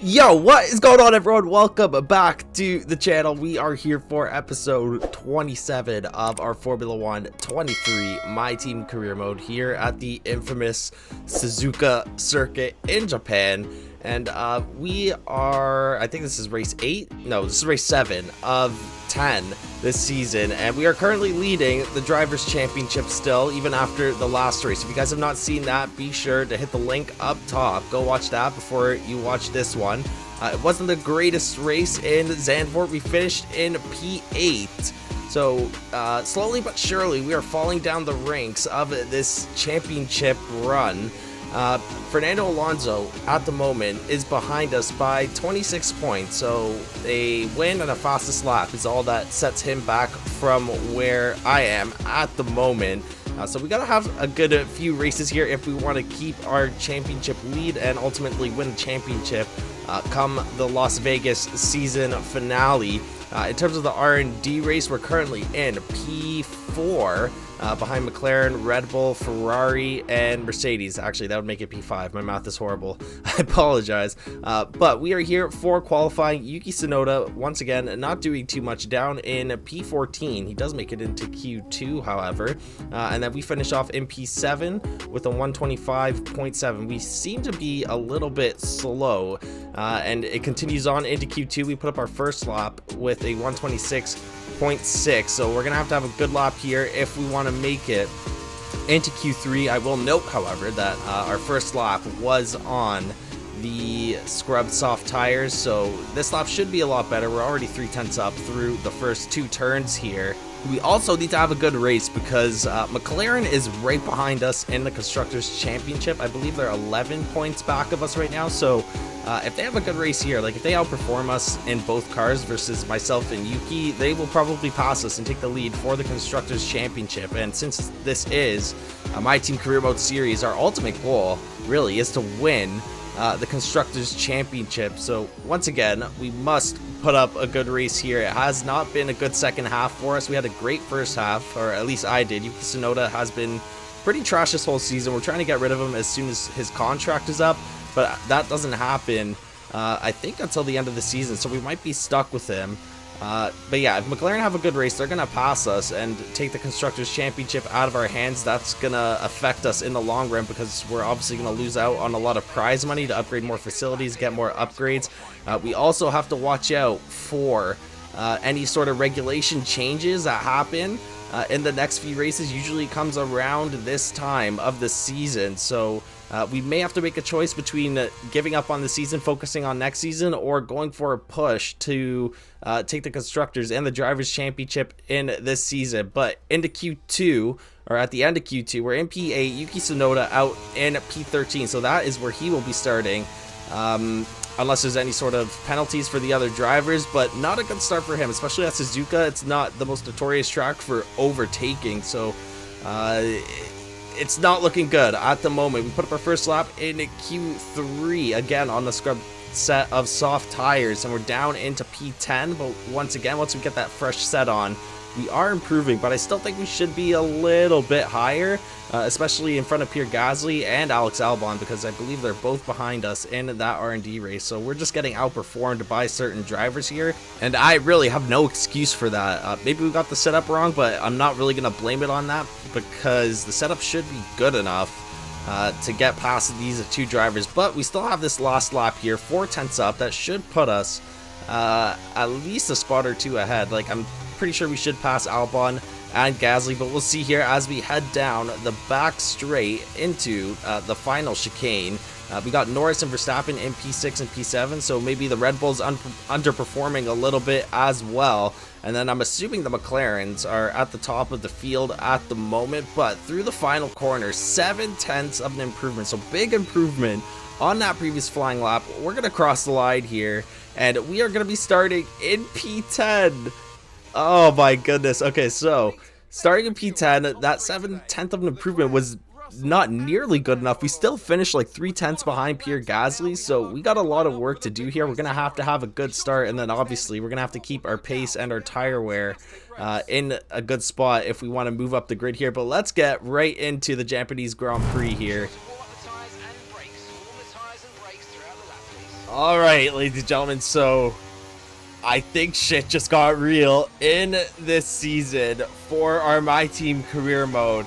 Yo, what is going on, everyone? Welcome back to the channel. We are here for episode 27 of our Formula One 23 My Team Career Mode here at the infamous Suzuka circuit in Japan. And we are, I think this is race 8? No, this is race 7 of 10 this season. And we are currently leading the Drivers' Championship still, even after the last race. If you guys have not seen that, be sure to hit the link up top. Go watch that before you watch this one. It wasn't the greatest race in Zandvoort. We finished in P8. So slowly but surely, we are falling down the ranks of this championship run. Fernando Alonso at the moment is behind us by 26 points, so a win and a fastest lap is all that sets him back from where I am at the moment. So we gotta have a good few races here if we want to keep our championship lead and ultimately win the championship come the Las Vegas season finale. In terms of the R&D race, we're currently in P4 behind McLaren, Red Bull, Ferrari, and Mercedes. Actually, that would make it P5. My math is horrible. I apologize. But we are here for qualifying. Yuki Tsunoda, once again, not doing too much, down in P14. He does make it into Q2, however. And then we finish off in P7 with a 125.7. We seem to be a little bit slow. And it continues on into Q2. We put up our first lap with a 126.6, so we're gonna have to have a good lap here if we want to make it into Q3. I will note, however, that our first lap was on the scrubbed soft tires, so this lap should be a lot better. We're already 3/10 up through the first two turns here. We also need to have a good race because McLaren is right behind us in the Constructors' Championship. I believe they're 11 points back of us right now, so if they have a good race here, like if they outperform us in both cars versus myself and Yuki, they will probably pass us and take the lead for the Constructors' Championship. And since this is a My Team Career Mode series, our ultimate goal really is to win the Constructors' Championship. So once again, we must put up a good race here. It has not been a good second half for us. We had a great first half, or at least I did. Yuki Tsunoda has been pretty trash this whole season. We're trying to get rid of him as soon as his contract is up, but that doesn't happen, I think, until the end of the season, so we might be stuck with him. But yeah, if McLaren have a good race, they're going to pass us and take the Constructors' Championship out of our hands. That's going to affect us in the long run because we're obviously going to lose out on a lot of prize money to upgrade more facilities, get more upgrades. We also have to watch out for any sort of regulation changes that happen in the next few races. Usually comes around this time of the season, so we may have to make a choice between giving up on the season, focusing on next season, or going for a push to take the Constructors and the Drivers' Championship in this season. But into Q2, or at the end of Q2, we're in P8, Yuki Tsunoda out in P13, so that is where he will be starting. Unless there's any sort of penalties for the other drivers, but not a good start for him, especially at Suzuka. It's not the most notorious track for overtaking, so it's not looking good at the moment. We put up our first lap in Q3, again on the scrub set of soft tires, and we're down into P10, but once again, once we get that fresh set on, we are improving, but I still think we should be a little bit higher, especially in front of Pierre Gasly and Alex Albon, because I believe they're both behind us in that R&D race. So we're just getting outperformed by certain drivers here, and I really have no excuse for that. Maybe we got the setup wrong, but I'm not really going to blame it on that because the setup should be good enough to get past these two drivers. But we still have this last lap here, 4/10 up. That should put us at least a spot or two ahead. Like, I'm pretty sure we should pass Albon and Gasly, but we'll see here as we head down the back straight into the final chicane. We got Norris and Verstappen in P6 and P7, so maybe the Red Bull's underperforming a little bit as well. And then I'm assuming the McLarens are at the top of the field at the moment, but through the final corner, 7/10 of an improvement, so big improvement on that previous flying lap. We're going to cross the line here, and we are going to be starting in P10. Oh my goodness. Okay, so starting in P10, that 7/10 of an improvement was not nearly good enough. We still finished like 3/10 behind Pierre Gasly, so we got a lot of work to do here. We're gonna have to have a good start, and then obviously we're gonna have to keep our pace and our tire wear in a good spot if we want to move up the grid here. But let's get right into the Japanese Grand Prix here. All right, ladies and gentlemen, so I think shit just got real in this season for our My Team career mode.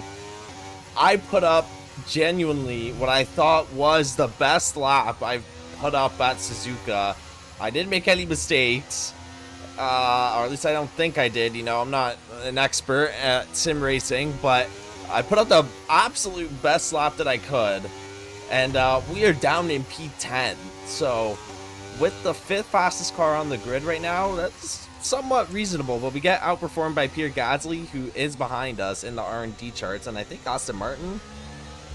I put up genuinely what I thought was the best lap I've put up at Suzuka. I didn't make any mistakes, or at least I don't think I did. You know, I'm not an expert at sim racing, but I put up the absolute best lap that I could. And we are down in P10, so with the 5th fastest car on the grid right now, that's somewhat reasonable, but we get outperformed by Pierre Gasly, who is behind us in the R&D charts, and I think Aston Martin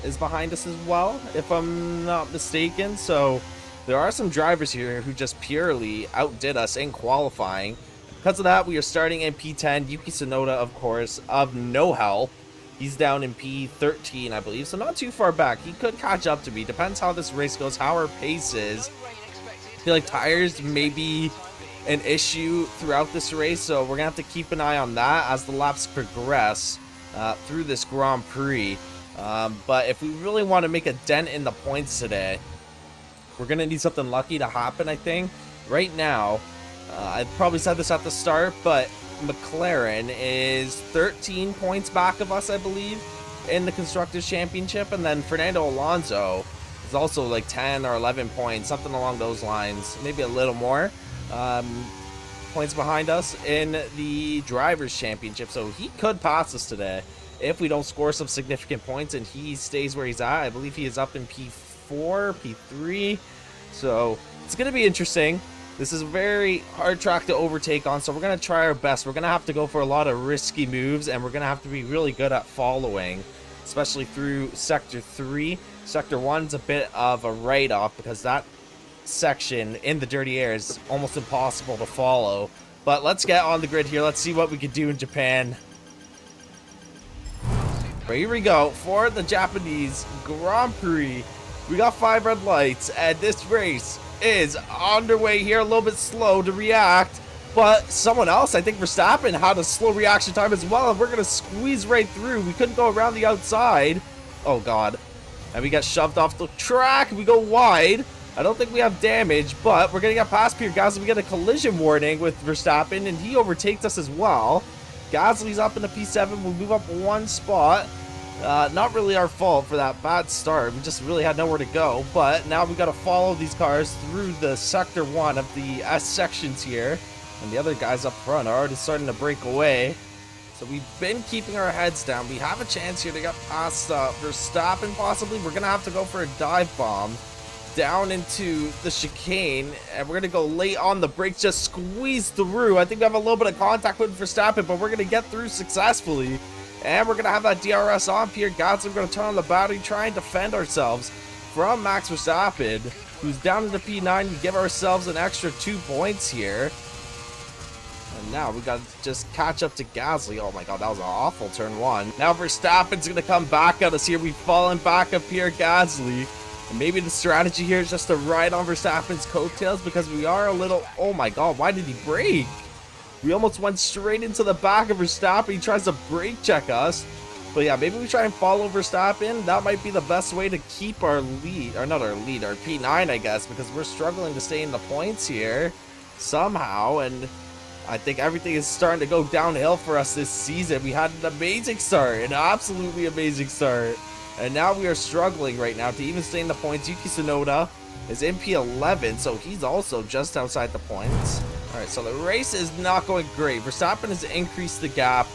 is behind us as well, if I'm not mistaken. So there are some drivers here who just purely outdid us in qualifying. Because of that, we are starting in P10. Yuki Tsunoda, of course, of no help. He's down in P13, I believe, so not too far back. He could catch up to me. Depends how this race goes, how our pace is. I feel like tires may be an issue throughout this race, so we're going to have to keep an eye on that as the laps progress through this Grand Prix. But if we really want to make a dent in the points today, we're going to need something lucky to happen, I think. Right now, I probably said this at the start, but McLaren is 13 points back of us, I believe, in the Constructors' Championship, and then Fernando Alonso is also like 10 or 11 points, something along those lines, maybe a little more points behind us in the Drivers' Championship, so he could pass us today if we don't score some significant points and he stays where he's at. I believe he is up in P4, P3, so it's going to be interesting. This is a very hard track to overtake on, so we're going to try our best. We're going to have to go for a lot of risky moves, and we're going to have to be really good at following, especially through Sector 3. Sector 1's a bit of a write-off because that section in the dirty air is almost impossible to follow. But let's get on the grid here. Let's see what we can do in Japan. But here we go for the Japanese Grand Prix. We got 5 red lights, and this race is underway here, a little bit slow to react, but someone else, I think Verstappen, had a slow reaction time as well, and we're gonna squeeze right through. We couldn't go around the outside. Oh god. And we got shoved off the track. We go wide. I don't think we have damage, but we're gonna get past Pierre Gasly. We get a collision warning with Verstappen, and he overtakes us as well. Gasly's up in the P7. We'll move up 1 spot. Not really our fault for that bad start. We just really had nowhere to go. But now we got to follow these cars through the Sector 1 of the S sections here. And the other guys up front are already starting to break away. So we've been keeping our heads down. We have a chance here to get past Verstappen possibly. We're going to have to go for a dive bomb down into the chicane. And we're going to go late on the brakes, just squeeze through. I think we have a little bit of contact with Verstappen, but we're going to get through successfully. And we're going to have that DRS on. Pierre Gasly, we're going to turn on the battery, try and defend ourselves from Max Verstappen, who's down to the P9. We give ourselves an extra 2 points here. And now we got to just catch up to Gasly. Oh my god, that was an awful turn 1. Now Verstappen's going to come back at us here. We've fallen back up Pierre Gasly. And maybe the strategy here is just to ride on Verstappen's coattails because we are a little... Oh my god, why did he brake? We almost went straight into the back of Verstappen. He tries to brake check us. But yeah, maybe we try and follow Verstappen. That might be the best way to keep our lead. Or not our lead, our P9, I guess. Because we're struggling to stay in the points here somehow. And I think everything is starting to go downhill for us this season. We had an amazing start. An absolutely amazing start. And now we are struggling right now to even stay in the points. Yuki Tsunoda is in P11. So he's also just outside the points. Alright, so the race is not going great. Verstappen has increased the gap.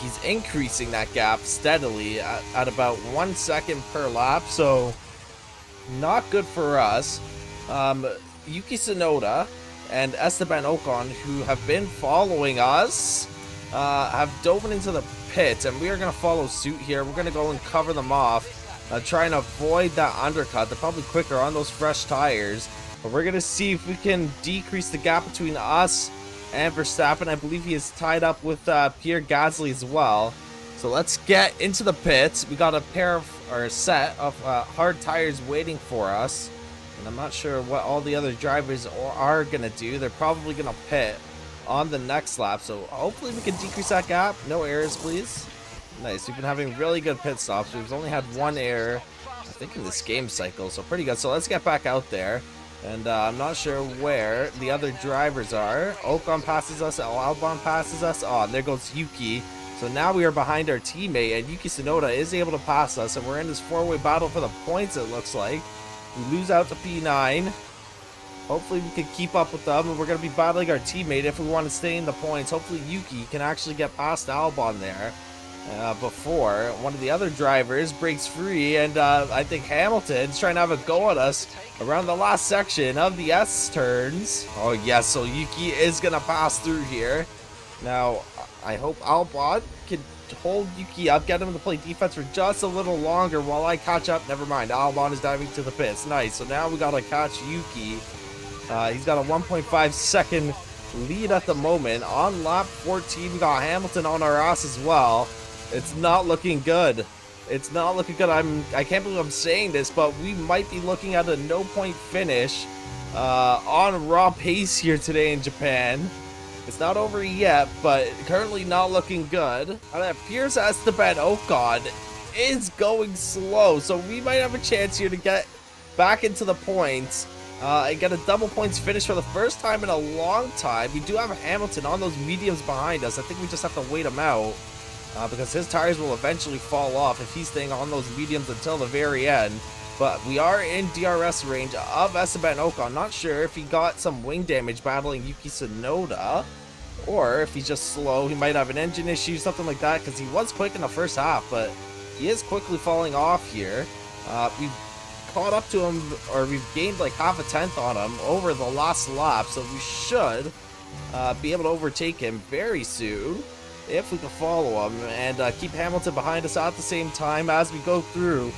He's increasing that gap steadily at about 1 second per lap, so not good for us. Yuki Tsunoda and Esteban Ocon, who have been following us, have dove into the pits, and we are going to follow suit here. We're going to go and cover them off, try and avoid that undercut. They're probably quicker on those fresh tires. But we're going to see if we can decrease the gap between us and Verstappen. I believe he is tied up with Pierre Gasly as well. So let's get into the pits. We got a pair of, or a set of hard tires waiting for us. And I'm not sure what all the other drivers are going to do. They're probably going to pit on the next lap. So hopefully we can decrease that gap. No errors, please. Nice. We've been having really good pit stops. We've only had 1 error, I think, in this game cycle. So pretty good. So let's get back out there. And I'm not sure where the other drivers are. Ocon passes us, Albon passes us. Oh, and there goes Yuki. So now we are behind our teammate, and Yuki Tsunoda is able to pass us, and we're in this four-way battle for the points, it looks like. We lose out to P9. Hopefully we can keep up with them, and we're going to be battling our teammate if we want to stay in the points. Hopefully Yuki can actually get past Albon there before one of the other drivers breaks free, and I think Hamilton's trying to have a go at us around the last section of the S turns. Oh yes, so Yuki is going to pass through here. Now, I hope Albon can hold Yuki up, get him to play defense for just a little longer while I catch up. Never mind, Albon is diving to the pits. Nice, so now we got to catch Yuki. He's got a 1.5 second lead at the moment. On lap 14, we got Hamilton on our ass as well. It's not looking good. It's not looking good. I can't believe I'm saying this, but we might be looking at a no-point finish on raw pace here today in Japan. It's not over yet, but currently not looking good. And it appears Esteban Ocon is going slow, so we might have a chance here to get back into the points and get a double points finish for the first time in a long time. We do have Hamilton on those mediums behind us. I think we just have to wait him out because his tires will eventually fall off if he's staying on those mediums until the very end. But we are in DRS range of Esteban Ocon. Not sure if he got some wing damage battling Yuki Tsunoda, or if he's just slow. He might have an engine issue, something like that, because he was quick in the first half, but he is quickly falling off here. We've caught up to him, or we've gained like half a tenth on him over the last lap, so we should be able to overtake him very soon if we can follow him and keep Hamilton behind us at the same time as we go through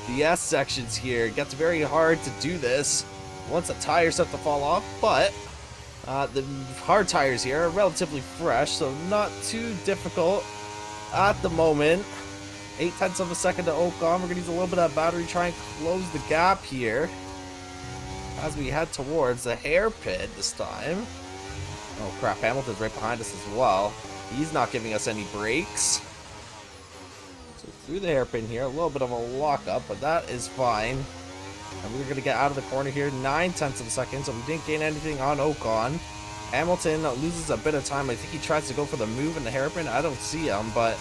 the S sections here. It gets very hard to do this once the tires start to fall off, but the hard tires here are relatively fresh, so not too difficult at the moment. 0.8 of a second to Ocon. We're going to use a little bit of battery, try and close the gap here as we head towards the hairpin this time. Oh crap, Hamilton's right behind us as well. He's not giving us any brakes. So through the hairpin here, a little bit of a lockup, but that is fine. And we're going to get out of the corner here, 0.9 of a second, so we didn't gain anything on Ocon. Hamilton loses a bit of time. I think he tries to go for the move in the hairpin. I don't see him, but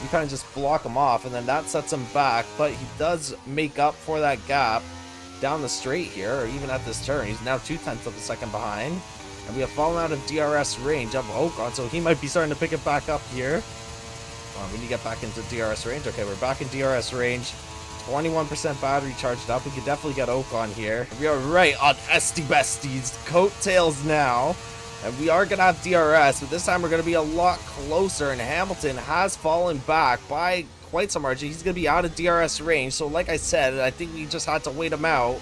we kind of just block him off, and then that sets him back. But he does make up for that gap down the straight here, or even at this turn. He's now 0.2 of a second behind. And we have fallen out of DRS range of Ocon, so he might be starting to pick it back up here. We need to get back into DRS range. Okay, we're back in DRS range. 21% battery charged up. We could definitely get Ocon here. We are right on Esty Bestie's coattails now. And we are going to have DRS, but this time we're going to be a lot closer. And Hamilton has fallen back by quite some margin. He's going to be out of DRS range. So like I said, I think we just had to wait him out.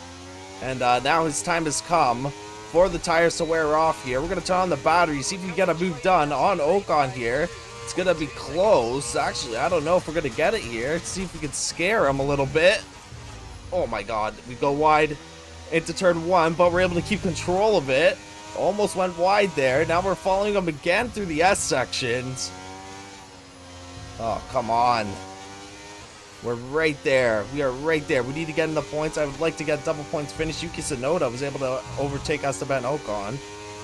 And now his time has come for the tires to wear off here. We're going to turn on the battery, see if we can get a move done on Ocon here. It's going to be close. Actually, I don't know if we're going to get it here. Let's see if we can scare him a little bit. Oh my god. We go wide into turn 1, but we're able to keep control of it. Almost went wide there. Now we're following him again through the S sections. Oh, come on. We're right there. We are right there. We need to get in the points. I would like to get double points finish. Yuki Tsunoda was able to overtake Esteban Ocon.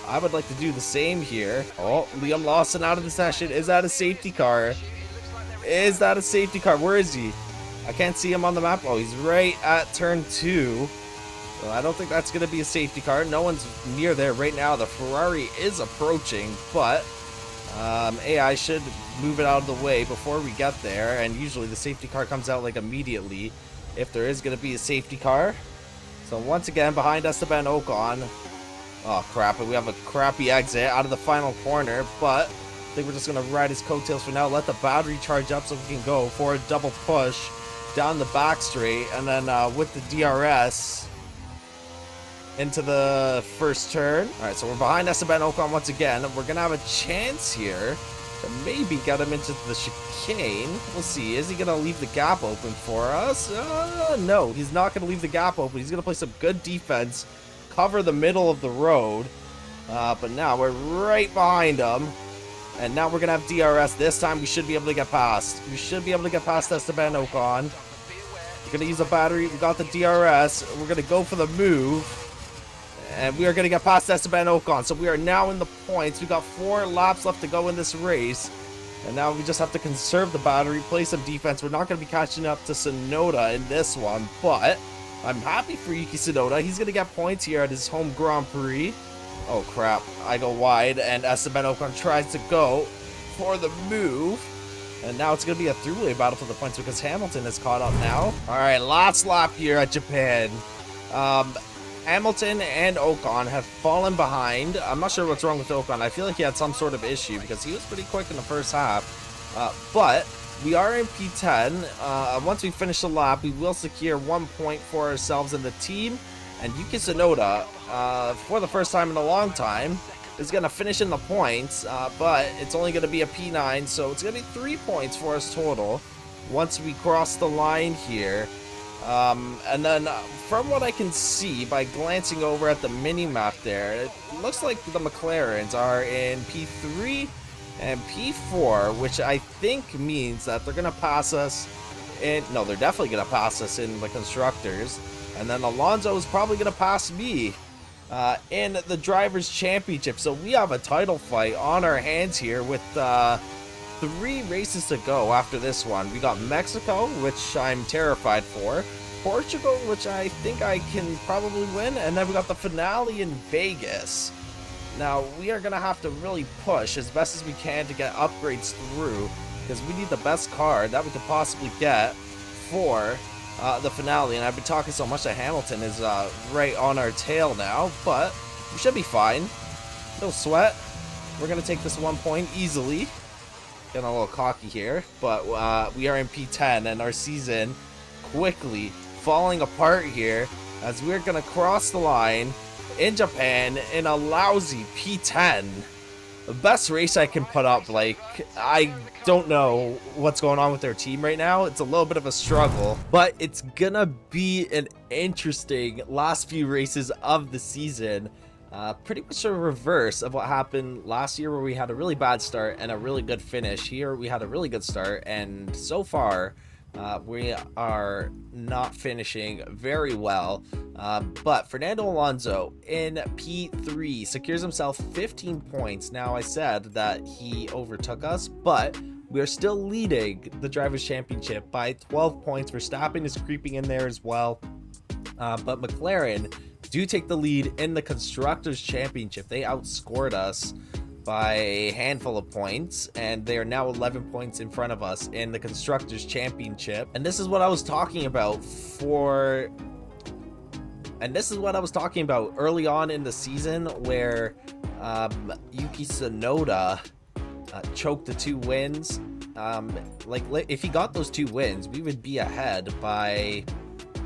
I would like to do the same here. Oh, Liam Lawson out of the session. Is that a safety car? Is that a safety car? Where is he? I can't see him on the map. Oh, he's right at turn 2. So I don't think that's going to be a safety car. No one's near there right now. The Ferrari is approaching, but AI should move it out of the way before we get there. And usually the safety car comes out like immediately if there is going to be a safety car. So once again, behind Esteban Ocon. Oh crap, we have a crappy exit out of the final corner, but I think we're just going to ride his coattails for now. Let the battery charge up so we can go for a double push down the back straight, and then with the DRS into the first turn. Alright, so we're behind Esteban Ocon once again. We're going to have a chance here to maybe get him into the chicane. We'll see. Is he going to leave the gap open for us? No, he's not going to leave the gap open. He's going to play some good defense, cover the middle of the road. But now we're right behind him. And now we're going to have DRS. This time we should be able to get past. We should be able to get past Esteban Ocon. We're going to use a battery. We got the DRS. We're going to go for the move. And we are going to get past Esteban Ocon. So we are now in the points. We got 4 laps left to go in this race. And now we just have to conserve the battery, play some defense. We're not going to be catching up to Tsunoda in this one, but I'm happy for Yuki Tsunoda. He's going to get points here at his home Grand Prix. Oh, crap. I go wide, and Esteban Ocon tries to go for the move. And now it's going to be a three-way battle for the points because Hamilton is caught up now. All right, last lap here at Japan. Hamilton and Ocon have fallen behind. I'm not sure what's wrong with Ocon. I feel like he had some sort of issue because he was pretty quick in the first half. But we are in P10. Once we finish the lap, we will secure 1 point for ourselves and the team. And Yuki Tsunoda, for the first time in a long time, is going to finish in the points. But it's only going to be a P9, so it's going to be 3 points for us total once we cross the line here. And then from what I can see by glancing over at the mini-map there, it looks like the McLarens are in P3 and P4, which I think means that they're going to pass us in... No, they're definitely going to pass us in the Constructors. And then Alonso is probably going to pass me in the Drivers' Championship. So we have a title fight on our hands here with 3 races to go after this one. We got Mexico, which I'm terrified for. Portugal, which I think I can probably win. And then we got the finale in Vegas. Now, we are going to have to really push as best as we can to get upgrades through, because we need the best car that we could possibly get for the finale. And I've been talking so much that Hamilton is right on our tail now, but we should be fine. No sweat. We're going to take this 1 point easily. Getting a little cocky here, but we are in P10 and our season quickly falling apart here as we're going to cross the line in Japan in a lousy P10. The best race I can put up. Like, I don't know what's going on with their team right now. It's a little bit of a struggle, but it's gonna be an interesting last few races of the season. Pretty much a reverse of what happened last year, where we had a really bad start and a really good finish. Here we had a really good start, and so far we are not finishing very well. But Fernando Alonso in P3 secures himself 15 points. Now, I said that he overtook us, but we are still leading the Drivers' Championship by 12 points. Verstappen is creeping in there as well. But McLaren do take the lead in the Constructors' Championship. They outscored us by a handful of points, and they are now 11 points in front of us in the Constructors' Championship. And this is what I was talking about early on in the season, where Yuki Tsunoda choked the 2 wins. Like, if he got those 2 wins, we would be ahead by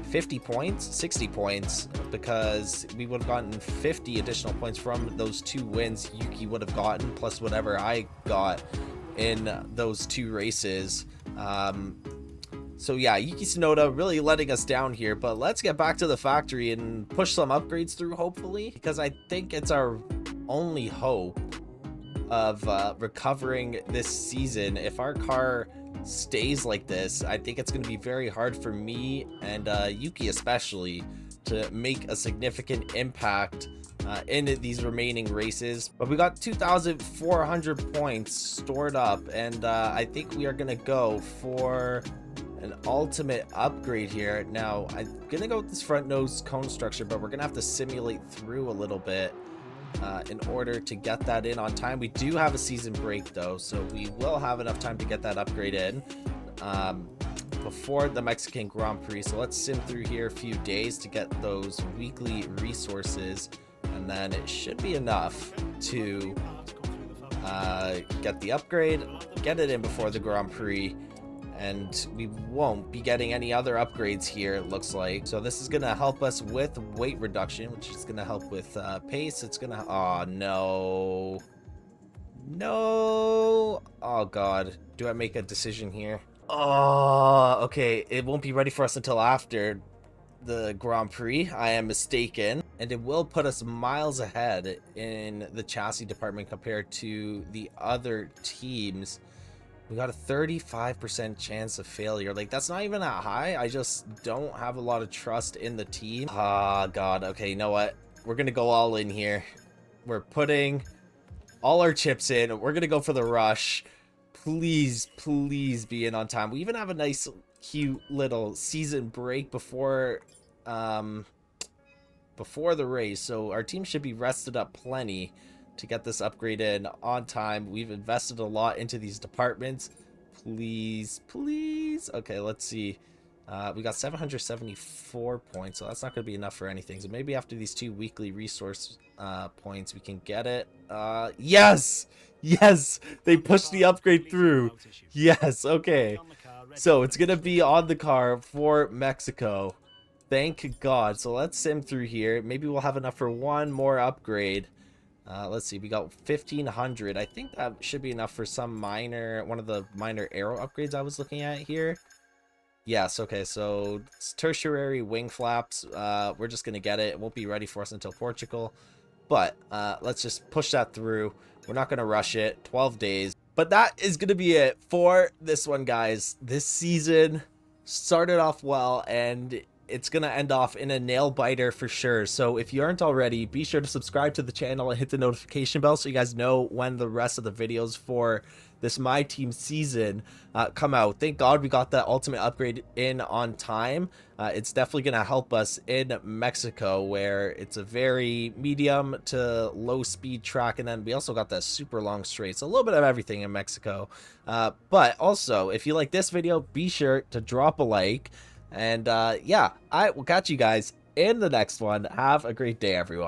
50 points, 60 points, because we would have gotten 50 additional points from those 2 wins Yuki would have gotten, plus whatever I got in those 2 races. So yeah, Yuki Tsunoda really letting us down here, but let's get back to the factory and push some upgrades through, hopefully, because I think it's our only hope of recovering this season. If our car stays like this, I think it's going to be very hard for me and Yuki especially to make a significant impact in these remaining races. But we got 2,400 points stored up, and I think we are going to go for an ultimate upgrade here. Now, I'm going to go with this front nose cone structure, but we're going to have to simulate through a little bit in order to get that in on time. We do have a season break though, so we will have enough time to get that upgrade in before the Mexican Grand Prix. So let's sim through here a few days to get those weekly resources, and then it should be enough to get the upgrade, get it in before the Grand Prix, and we won't be getting any other upgrades here, it looks like. So this is gonna help us with weight reduction, which is gonna help with pace. It's gonna... Oh no, oh god, do I make a decision here? Oh, okay, it won't be ready for us until after the Grand Prix. I am mistaken, and it will put us miles ahead in the chassis department compared to the other teams. We got a 35% chance of failure. Like, that's not even that high. I just don't have a lot of trust in the team. Ah, God. Okay, you know what? We're going to go all in here. We're putting all our chips in. We're going to go for the rush. Please, please be in on time. We even have a nice, cute little season break before the race. So our team should be rested up plenty to get this upgrade in on time. We've invested a lot into these departments. Please, please. Okay, let's see. We got 774 points, so that's not going to be enough for anything. So maybe after these 2 weekly resource points, we can get it. Yes! Yes! They pushed the upgrade through. Yes, okay. So it's going to be on the car for Mexico. Thank God. So let's sim through here. Maybe we'll have enough for one more upgrade. Let's see, we got 1500. I think that should be enough for some one of the minor aero upgrades I was looking at here. Yes, okay, so it's tertiary wing flaps. We're just gonna get it. It won't be ready for us until Portugal. But let's just push that through. We're not gonna rush it. 12 days. But that is gonna be it for this one, guys. This season started off well, and it's gonna end off in a nail biter for sure. So if you aren't already, be sure to subscribe to the channel and hit the notification bell so you guys know when the rest of the videos for this My Team season come out. Thank God we got that ultimate upgrade in on time. It's definitely gonna help us in Mexico, where it's a very medium to low speed track, and then we also got that super long straight, so a little bit of everything in Mexico. But also, if you like this video, be sure to drop a like. And yeah, I will catch you guys in the next one. Have a great day, everyone.